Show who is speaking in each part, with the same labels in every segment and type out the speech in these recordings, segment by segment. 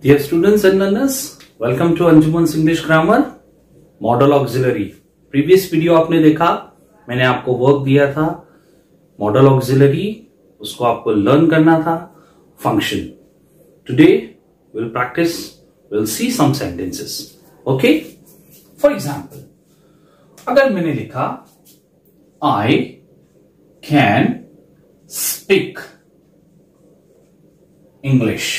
Speaker 1: Dear students and learners, welcome to Anjuman's English Grammar Model Auxiliary. Previous video आपने देखा, मैंने आपको work दिया था मॉडल ऑक्सिलरी, उसको आपको लर्न करना था function. Today will practice, will see some sentences. Okay, for example अगर मैंने लिखा आई कैन स्पीक इंग्लिश,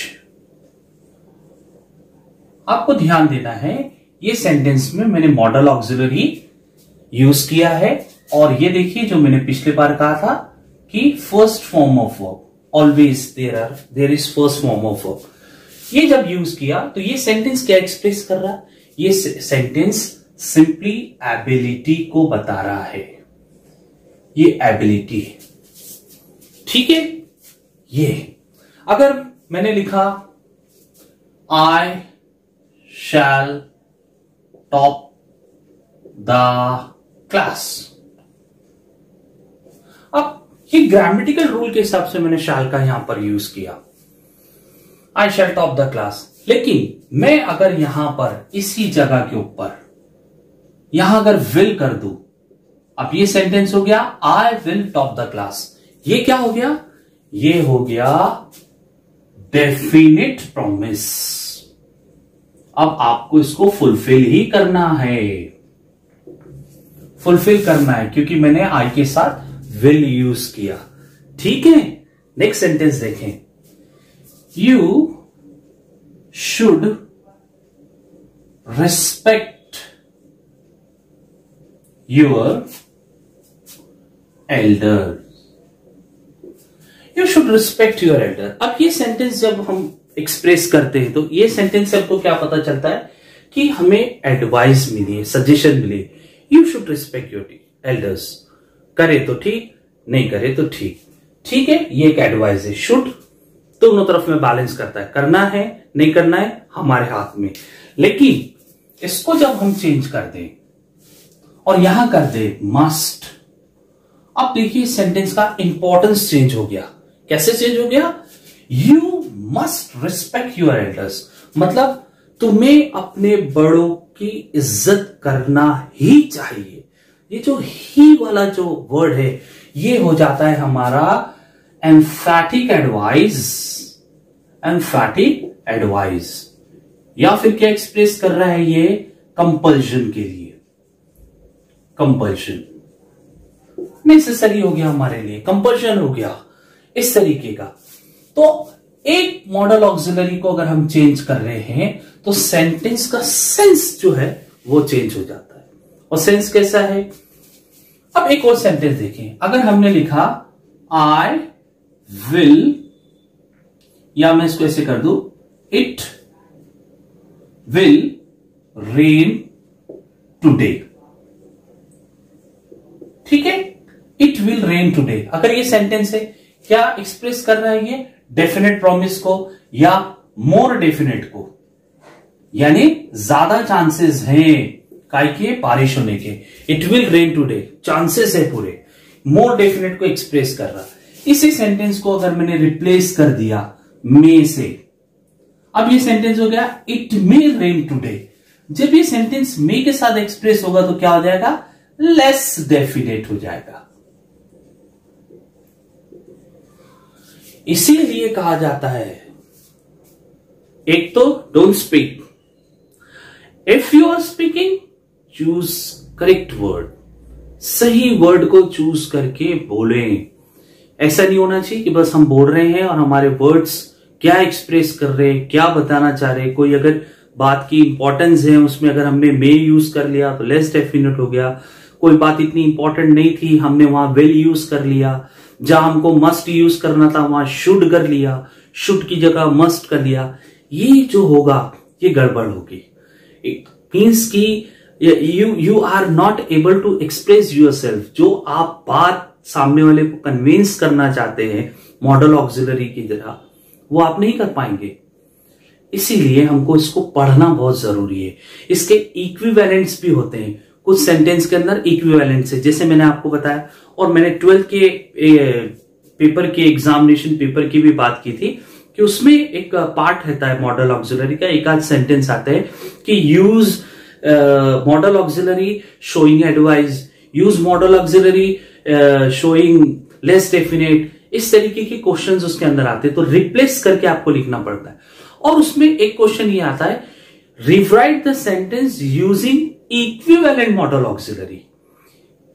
Speaker 1: आपको ध्यान देना है ये सेंटेंस में मैंने मॉडल ऑक्सिलरी यूज किया है. और ये देखिए जो मैंने पिछले बार कहा था कि first form of verb always there is first form of verb. ये जब यूज किया तो ये सेंटेंस क्या एक्सप्रेस कर रहा है? ये सेंटेंस सिंपली एबिलिटी को बता रहा है. ये एबिलिटी, ठीक है. ये अगर मैंने लिखा आई shall top the class, अब ये ग्रामेटिकल रूल के हिसाब से मैंने shall का यहां पर यूज किया, I shall top the class. लेकिन मैं अगर यहां पर इसी जगह के ऊपर यहां अगर will कर दूं, अब ये सेंटेंस हो गया I will top the class. ये क्या हो गया? ये हो गया डेफिनिट प्रॉमिस. अब आपको इसको फुलफिल ही करना है, फुलफिल करना है क्योंकि मैंने आई के साथ विल यूज किया. ठीक है, नेक्स्ट सेंटेंस देखें. You should respect your Elder. You should respect your Elder. अब ये सेंटेंस जब हम एक्सप्रेस करते हैं तो ये सेंटेंस से हमको क्या पता चलता है कि हमें एडवाइस मिली है, सजेशन मिली. You should respect your elders. करे तो ठीक, नहीं करे तो ठीक. ठीक है, ये एक एडवाइस है. शुड दोनों तरफ में बैलेंस करता है, करना है नहीं करना है हमारे हाथ में. लेकिन इसको जब हम चेंज कर दें और यहां कर दे मस्ट, अब देखिए सेंटेंस का इंपॉर्टेंस चेंज हो गया. कैसे चेंज हो गया? You must respect your elders, मतलब तुम्हें अपने बड़ों की इज्जत करना ही चाहिए. ये जो ही वाला जो वर्ड है ये हो जाता है हमारा एम्फैटिक एडवाइस. एम्फैटिक एडवाइस या फिर क्या एक्सप्रेस कर रहा है ये? कंपल्शन के लिए. कंपल्शन नेसेसरी हो गया हमारे लिए, कंपल्शन हो गया इस तरीके का. तो एक मॉडल ऑक्सिलरी को अगर हम चेंज कर रहे हैं तो सेंटेंस का सेंस जो है वो चेंज हो जाता है. और सेंस कैसा है? अब एक और सेंटेंस देखें. अगर हमने लिखा आई विल, या मैं इसको ऐसे कर दूं, इट विल रेन टुडे. ठीक है, इट विल रेन टुडे. अगर ये सेंटेंस है, क्या एक्सप्रेस कर रहा है ये? डेफिनेट प्रॉमिस को या मोर डेफिनेट को, यानी ज्यादा चांसेस हैं काय के बारिश होने के. It will rain today, chances है पूरे. मोर डेफिनेट को एक्सप्रेस कर रहा. इसी सेंटेंस को अगर मैंने रिप्लेस कर दिया मे से, अब ये सेंटेंस हो गया इट मे रेन टुडे. जब ये सेंटेंस मे के साथ एक्सप्रेस होगा तो क्या हो जाएगा? लेस डेफिनेट हो जाएगा. इसीलिए कहा जाता है, एक तो don't speak, if you are speaking choose correct word. सही वर्ड को चूज करके बोलें. ऐसा नहीं होना चाहिए कि बस हम बोल रहे हैं और हमारे वर्ड्स क्या एक्सप्रेस कर रहे हैं, क्या बताना चाह रहे हैं. कोई अगर बात की इंपॉर्टेंस है उसमें अगर हमने मे यूज कर लिया तो लेस डेफिनेट हो गया. कोई बात इतनी इंपॉर्टेंट नहीं थी, हमने वहां विल यूज कर लिया. जहां हमको मस्ट यूज करना था वहां शुड कर लिया, शुड की जगह मस्ट कर लिया. ये जो होगा ये गड़बड़ होगी. मीन्स की you are not able to express yourself. जो आप बात सामने वाले को कन्विंस करना चाहते हैं मॉडल ऑक्सिलरी की तरह, वो आप नहीं कर पाएंगे. इसीलिए हमको इसको पढ़ना बहुत जरूरी है. इसके इक्विवेलेंट्स भी होते हैं. कुछ सेंटेंस के अंदर इक्विवेलेंट्स है, जैसे मैंने आपको बताया, और मैंने 12th के पेपर के एग्जामिनेशन पेपर की भी बात की थी कि उसमें एक पार्ट रहता है मॉडल ऑक्सिलरी का, एक आध सेंटेंस आते हैं कि use model auxiliary showing advice, use model auxiliary showing less definite, इस तरीके के क्वेश्चंस उसके अंदर आते हैं। तो रिप्लेस करके आपको लिखना पड़ता है। और उसमें एक क्वेश्चन ये आता है, rewrite the sentence using equivalent modal auxiliary.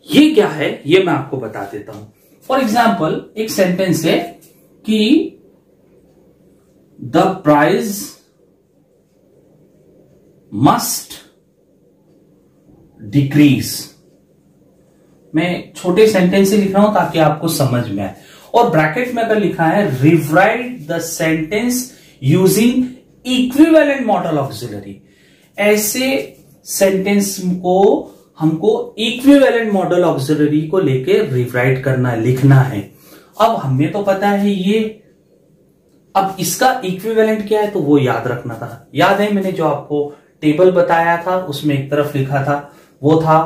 Speaker 1: ये क्या है ये मैं आपको बता देता हूं। फॉर एग्जाम्पल एक सेंटेंस है कि द प्राइस मस्ट डिक्रीज। मैं छोटे सेंटेंस से लिख रहा हूं ताकि आपको समझ में आए। और ब्रैकेट में अगर लिखा है rewrite the sentence using equivalent modal auxiliary, ऐसे सेंटेंस को हमको इक्विवेलेंट मॉडल ऑक्सिलरी को लेके रिवराइट करना, लिखना है। अब हमें तो पता है ये, अब इसका इक्विवेलेंट क्या है तो वो याद रखना था। याद है मैंने जो आपको टेबल बताया था उसमें एक तरफ लिखा था, वो था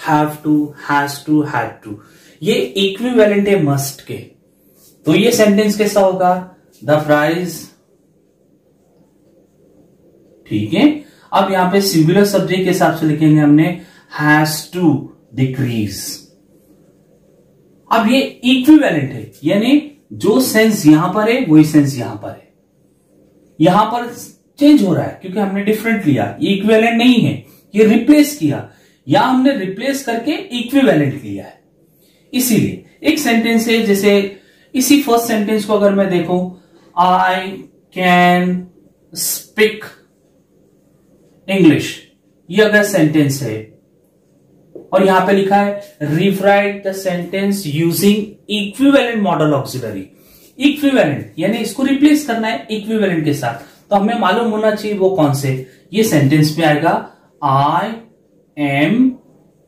Speaker 1: have to, has to, had to. ये इक्विवेलेंट है मस्ट के। तो ये सेंटेंस कैसा होगा, द प्राइस, ठीक है। अब यहां पे सिंगुलर सब्जेक्ट के हिसाब से लिखेंगे हमने हैज टू डिक्रीज। अब ये इक्विवेलेंट है, यानी जो सेंस यहां पर है वही सेंस यहां पर है। यहां पर चेंज हो रहा है क्योंकि हमने डिफरेंट लिया, ये इक्विवेलेंट नहीं है, ये रिप्लेस किया। यहां हमने रिप्लेस करके इक्विवेलेंट लिया है। इसीलिए एक सेंटेंस है, जैसे इसी फर्स्ट सेंटेंस को अगर मैं देखूं, आई कैन स्पीक इंग्लिश, ये अगर सेंटेंस है और यहां पे लिखा है rewrite the sentence using equivalent modal auxiliary. Equivalent यानी इसको रिप्लेस करना है इक्विवेलेंट के साथ, तो हमें मालूम होना चाहिए वो कौन से। ये सेंटेंस में आएगा आई एम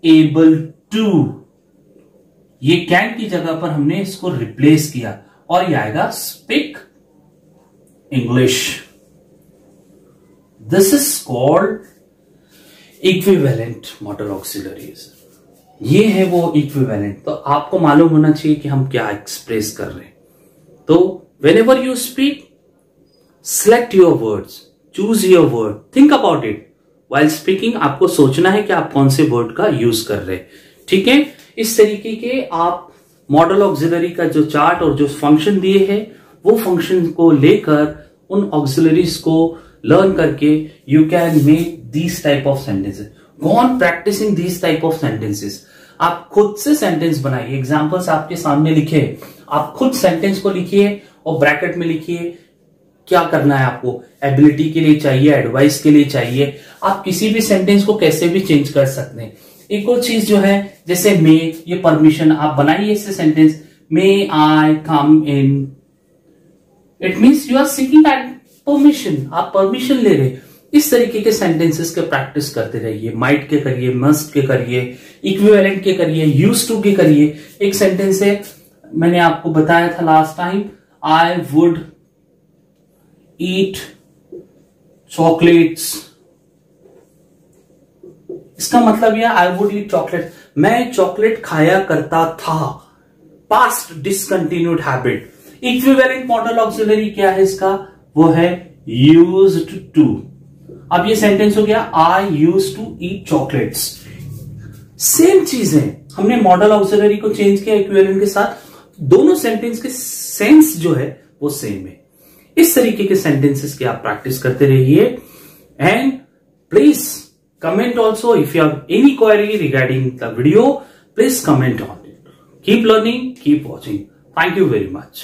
Speaker 1: एबल टू, ये कैन की जगह पर हमने इसको रिप्लेस किया और ये आएगा speak English. This is called equivalent model auxiliaries. ये है वो इक्विवेलेंट। तो आपको मालूम होना चाहिए कि हम क्या एक्सप्रेस कर रहे हैं। तो whenever you speak, select your words, choose your word, think about it. While speaking आपको सोचना है कि आप कौन से वर्ड का यूज कर रहे हैं, ठीक है। इस तरीके के आप मॉडल ऑक्सिलरी का जो चार्ट और जो फंक्शन दिए हैं वो फंक्शन को लेकर उन ऑक्सिलरीज को लर्न करके you can make these type of sentences. Go on practicing these type of sentences. आप खुद से सेंटेंस बनाइए, एग्जाम्पल्स आपके सामने लिखे, आप खुद सेंटेंस को लिखिए और ब्रैकेट में लिखिए क्या करना है आपको। एबिलिटी के लिए चाहिए, एडवाइस के लिए चाहिए, आप किसी भी सेंटेंस को कैसे भी चेंज कर सकते हैं। एक और चीज जो है जैसे मे, ये परमिशन, आप बनाइए इससे sentence, may I come in, it means you are seeking permission, आप परमिशन ले रहे। इस तरीके के सेंटेंसेस के प्रैक्टिस करते रहिए। माइट के करिए, मस्ट के करिए, इक्विवेलेंट के करिए, यूज टू के करिए। एक सेंटेंस है मैंने आपको बताया था last time, I would eat chocolates. इसका मतलब यह आई वुड ईट चॉकलेट, मैं चॉकलेट खाया करता था, past discontinued habit. Equivalent modal auxiliary क्या है इसका, वो है यूज्ड टू। अब ये सेंटेंस हो गया I used to eat chocolates. Same चीज है, हमने मॉडल ऑक्सिलरी को चेंज किया इक्विवेलेंट के साथ, दोनों सेंटेंस के सेंस जो है वो सेम है। इस तरीके के सेंटेंसेस की आप प्रैक्टिस करते रहिए। And please comment also if you have any query regarding the video, please comment on it. Keep learning, keep watching. Thank you very much.